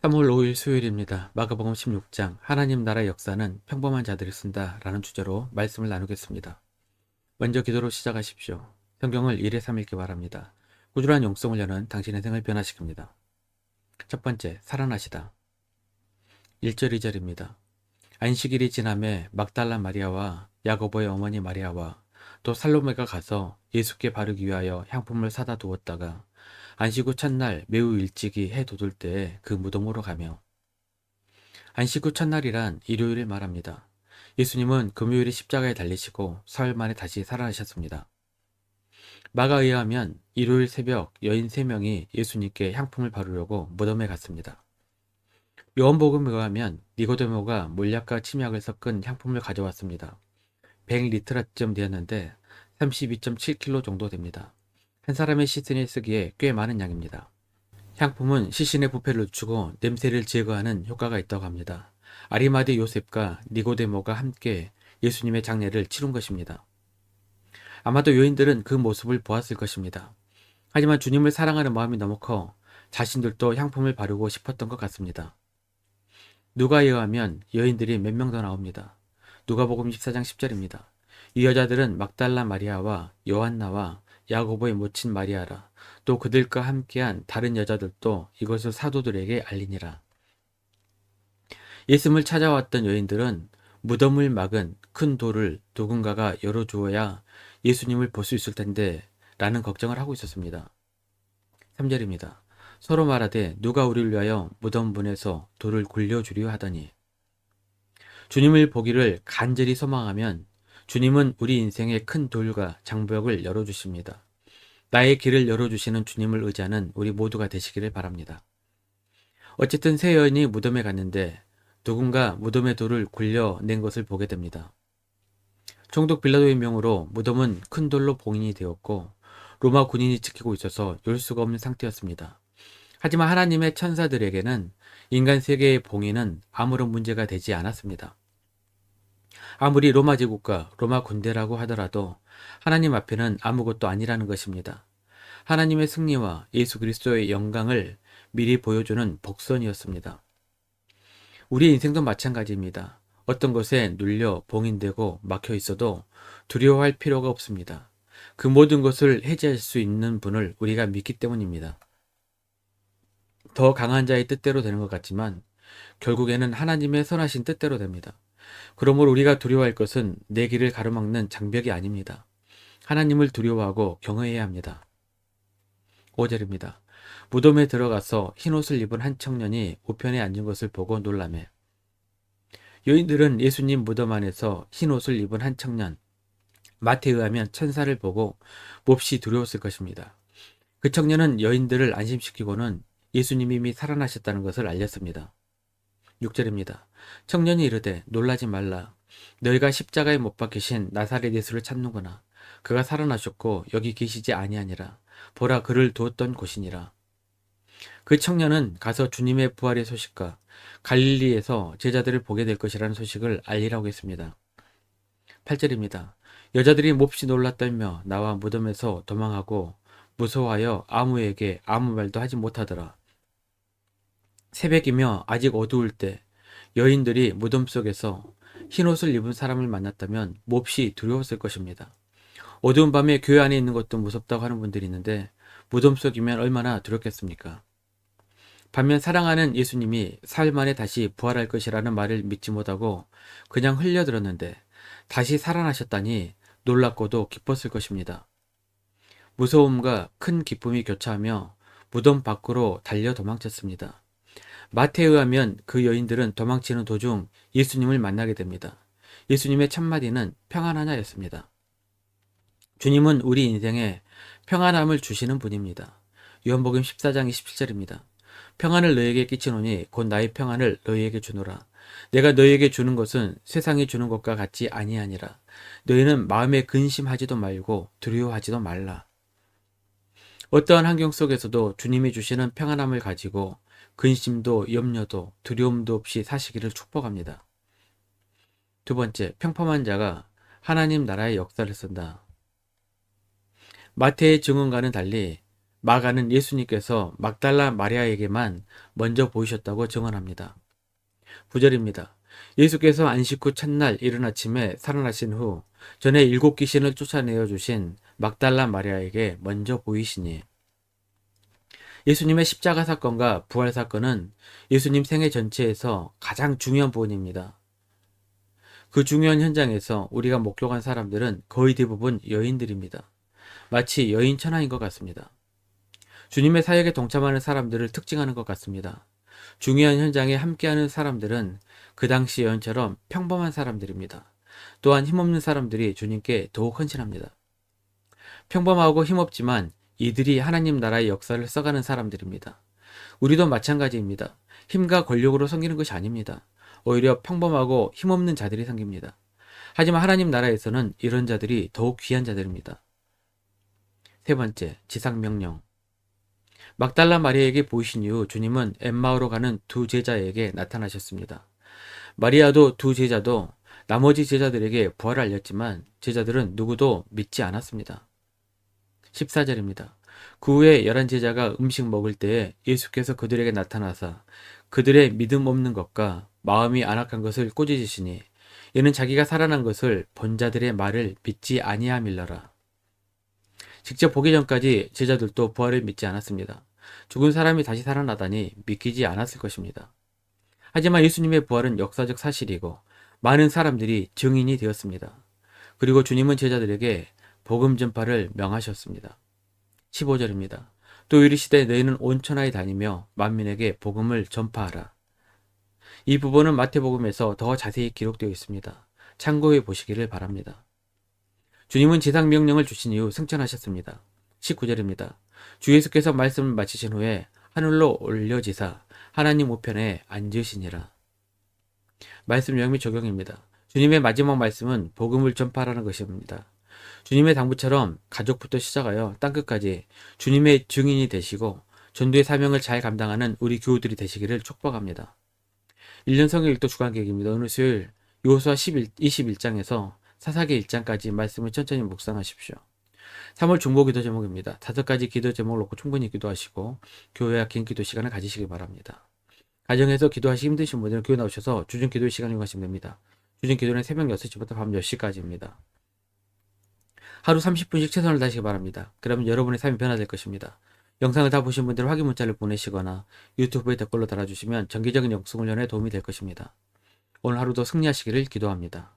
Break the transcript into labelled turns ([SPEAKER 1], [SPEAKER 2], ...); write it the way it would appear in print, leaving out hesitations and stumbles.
[SPEAKER 1] 3월 5일 수요일입니다. 마가복음 16장 하나님 나라의 역사는 평범한 자들이 쓴다 라는 주제로 말씀을 나누겠습니다. 먼저 기도로 시작하십시오. 성경을 1회 3 읽기 바랍니다. 꾸준한 영성을 여는 당신의 생을 변화시킵니다. 첫 번째, 살아나시다. 1절 2절입니다. 안식일이 지남에 막달라 마리아와 야고보의 어머니 마리아와 또 살로메가 가서 예수께 바르기 위하여 향품을 사다 두었다가 안식 후 첫날 매우 일찍이 해 돋을 때에 그 무덤으로 가며. 안식 후 첫날이란 일요일을 말합니다. 예수님은 금요일에 십자가에 달리시고 사흘 만에 다시 살아나셨습니다. 마가에 의하면 일요일 새벽 여인 3명이 예수님께 향품을 바르려고 무덤에 갔습니다. 요한복음에 의하면 니고데모가 몰약과 침약을 섞은 향품을 가져왔습니다. 100리터쯤 되었는데 32.7kg 정도 됩니다. 한 사람의 시신에 쓰기에 꽤 많은 양입니다. 향품은 시신의 부패를 늦추고 냄새를 제거하는 효과가 있다고 합니다. 아리마대 요셉과 니고데모가 함께 예수님의 장례를 치룬 것입니다. 아마도 여인들은 그 모습을 보았을 것입니다. 하지만 주님을 사랑하는 마음이 너무 커 자신들도 향품을 바르고 싶었던 것 같습니다. 누가에 의하면 여인들이 몇 명 더 나옵니다. 누가복음 14장 10절입니다. 이 여자들은 막달라 마리아와 요한나와 야고보의 모친 마리아라. 또 그들과 함께한 다른 여자들도 이것을 사도들에게 알리니라. 예수님을 찾아왔던 여인들은 무덤을 막은 큰 돌을 누군가가 열어주어야 예수님을 볼 수 있을 텐데 라는 걱정을 하고 있었습니다. 3절입니다. 서로 말하되 누가 우리를 위하여 무덤분에서 돌을 굴려주려 하더니. 주님을 보기를 간절히 소망하면 주님은 우리 인생의 큰 돌과 장벽을 열어주십니다. 나의 길을 열어주시는 주님을 의지하는 우리 모두가 되시기를 바랍니다. 어쨌든 세 여인이 무덤에 갔는데 누군가 무덤의 돌을 굴려낸 것을 보게 됩니다. 총독 빌라도의 명으로 무덤은 큰 돌로 봉인이 되었고 로마 군인이 지키고 있어서 열 수가 없는 상태였습니다. 하지만 하나님의 천사들에게는 인간 세계의 봉인은 아무런 문제가 되지 않았습니다. 아무리 로마 제국과 로마 군대라고 하더라도 하나님 앞에는 아무것도 아니라는 것입니다. 하나님의 승리와 예수 그리스도의 영광을 미리 보여주는 복선이었습니다. 우리의 인생도 마찬가지입니다. 어떤 것에 눌려 봉인되고 막혀 있어도 두려워할 필요가 없습니다. 그 모든 것을 해제할 수 있는 분을 우리가 믿기 때문입니다. 더 강한 자의 뜻대로 되는 것 같지만 결국에는 하나님의 선하신 뜻대로 됩니다. 그러므로 우리가 두려워할 것은 내 길을 가로막는 장벽이 아닙니다. 하나님을 두려워하고 경외해야 합니다. 5절입니다. 무덤에 들어가서 흰옷을 입은 한 청년이 우편에 앉은 것을 보고 놀라매. 여인들은 예수님 무덤 안에서 흰옷을 입은 한 청년, 마태에 의하면 천사를 보고 몹시 두려웠을 것입니다. 그 청년은 여인들을 안심시키고는 예수님이 이미 살아나셨다는 것을 알렸습니다. 6절입니다. 청년이 이르되 놀라지 말라. 너희가 십자가에 못 박히신 나사렛 예수를 찾는구나. 그가 살아나셨고 여기 계시지 아니하니라. 보라 그를 두었던 곳이니라. 그 청년은 가서 주님의 부활의 소식과 갈릴리에서 제자들을 보게 될 것이라는 소식을 알리라고 했습니다. 8절입니다. 여자들이 몹시 놀라 떨며 나와 무덤에서 도망하고 무서워하여 아무에게 아무 말도 하지 못하더라. 새벽이며 아직 어두울 때 여인들이 무덤 속에서 흰옷을 입은 사람을 만났다면 몹시 두려웠을 것입니다. 어두운 밤에 교회 안에 있는 것도 무섭다고 하는 분들이 있는데 무덤 속이면 얼마나 두렵겠습니까? 반면 사랑하는 예수님이 사흘 만에 다시 부활할 것이라는 말을 믿지 못하고 그냥 흘려들었는데 다시 살아나셨다니 놀랍고도 기뻤을 것입니다. 무서움과 큰 기쁨이 교차하며 무덤 밖으로 달려 도망쳤습니다. 마태에 의하면 그 여인들은 도망치는 도중 예수님을 만나게 됩니다. 예수님의 첫마디는 평안하냐였습니다. 주님은 우리 인생에 평안함을 주시는 분입니다. 요한복음 14장 27절입니다. 평안을 너희에게 끼치노니 곧 나의 평안을 너희에게 주노라. 내가 너희에게 주는 것은 세상이 주는 것과 같지 아니하니라. 너희는 마음에 근심하지도 말고 두려워하지도 말라. 어떠한 환경 속에서도 주님이 주시는 평안함을 가지고 근심도 염려도 두려움도 없이 사시기를 축복합니다. 두 번째, 평범한 자가 하나님 나라의 역사를 쓴다. 마태의 증언과는 달리 마가는 예수님께서 막달라 마리아에게만 먼저 보이셨다고 증언합니다. 9절입니다. 예수께서 안식 후 첫날 이른 아침에 살아나신 후 전에 7귀신을 쫓아내어 주신 막달라 마리아에게 먼저 보이시니. 예수님의 십자가 사건과 부활 사건은 예수님 생애 전체에서 가장 중요한 부분입니다. 그 중요한 현장에서 우리가 목격한 사람들은 거의 대부분 여인들입니다. 마치 여인 천하인 것 같습니다. 주님의 사역에 동참하는 사람들을 특징하는 것 같습니다. 중요한 현장에 함께하는 사람들은 그 당시 여인처럼 평범한 사람들입니다. 또한 힘없는 사람들이 주님께 더욱 헌신합니다. 평범하고 힘없지만 이들이 하나님 나라의 역사를 써가는 사람들입니다. 우리도 마찬가지입니다. 힘과 권력으로 섬기는 것이 아닙니다. 오히려 평범하고 힘없는 자들이 섬깁니다. 하지만 하나님 나라에서는 이런 자들이 더욱 귀한 자들입니다. 세 번째, 지상명령. 막달라 마리아에게 보이신 이후 주님은 엠마오로 가는 두 제자에게 나타나셨습니다. 마리아도 두 제자도 나머지 제자들에게 부활을 알렸지만 제자들은 누구도 믿지 않았습니다. 14절입니다. 그 후에 11제자가 음식 먹을 때에 예수께서 그들에게 나타나사 그들의 믿음 없는 것과 마음이 안악한 것을 꾸짖으시니 이는 자기가 살아난 것을 본 자들의 말을 믿지 아니함일러라. 직접 보기 전까지 제자들도 부활을 믿지 않았습니다. 죽은 사람이 다시 살아나다니 믿기지 않았을 것입니다. 하지만 예수님의 부활은 역사적 사실이고 많은 사람들이 증인이 되었습니다. 그리고 주님은 제자들에게 복음 전파를 명하셨습니다. 15절입니다. 또 이르시되 너희는 온 천하에 다니며 만민에게 복음을 전파하라. 이 부분은 마태복음에서 더 자세히 기록되어 있습니다. 참고해 보시기를 바랍니다. 주님은 지상명령을 주신 이후 승천하셨습니다. 19절입니다. 주 예수께서 말씀을 마치신 후에 하늘로 올려지사 하나님 우편에 앉으시니라. 말씀 요약 및 적용입니다. 주님의 마지막 말씀은 복음을 전파하라는 것입니다. 주님의 당부처럼 가족부터 시작하여 땅끝까지 주님의 증인이 되시고 전도의 사명을 잘 감당하는 우리 교우들이 되시기를 축복합니다. 1년 성경 읽도 주간계획입니다. 오늘 수요일 여호수아 21장에서 사사기 1장까지 말씀을 천천히 묵상하십시오. 3월 중보 기도 제목입니다. 5가지 기도 제목을 놓고 충분히 기도하시고 교회와 긴 기도 시간을 가지시기 바랍니다. 가정에서 기도하시 힘드신 분들은 교회 나오셔서 주중 기도의 시간을 이용하시면 됩니다. 주중 기도는 새벽 6시부터 밤 10시까지입니다. 하루 30분씩 최선을 다하시기 바랍니다. 그러면 여러분의 삶이 변화될 것입니다. 영상을 다 보신 분들은 확인 문자를 보내시거나 유튜브에 댓글로 달아주시면 정기적인 영성훈련에 도움이 될 것입니다. 오늘 하루도 승리하시기를 기도합니다.